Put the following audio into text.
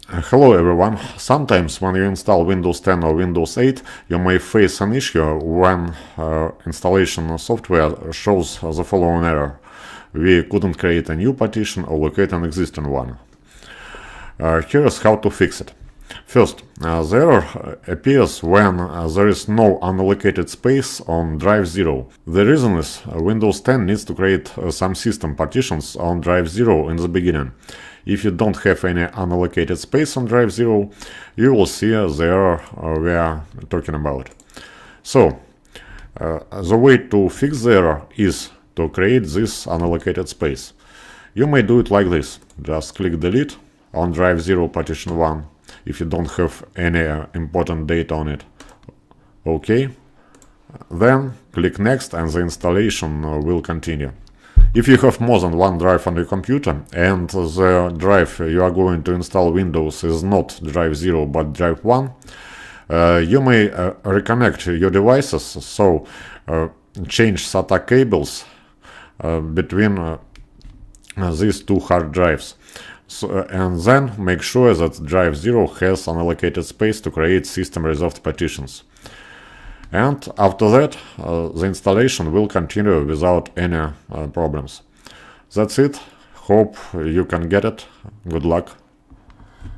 Hello everyone. Sometimes when you install Windows 10 or Windows 8, you may face an issue when installation software shows the following error. We couldn't create a new partition or locate an existing one. Here is how to fix it. First, the error appears when there is no unallocated space on drive 0. The reason is Windows 10 needs to create some system partitions on drive 0 in the beginning. If you don't have any unallocated space on drive 0, you will see the error we are talking about. So, the way to fix the error is to create this unallocated space. You may do it like this. Just click delete on drive 0 partition 1 if you don't have any important data on it. OK. Then click next and the installation will continue. If you have more than one drive on your computer and the drive you are going to install Windows is not drive 0 but drive 1, you may reconnect your devices, so change SATA cables between these two hard drives. And then make sure that drive 0 has unallocated space to create system reserved partitions. And after that, the installation will continue without any problems. That's it. Hope you can get it. Good luck.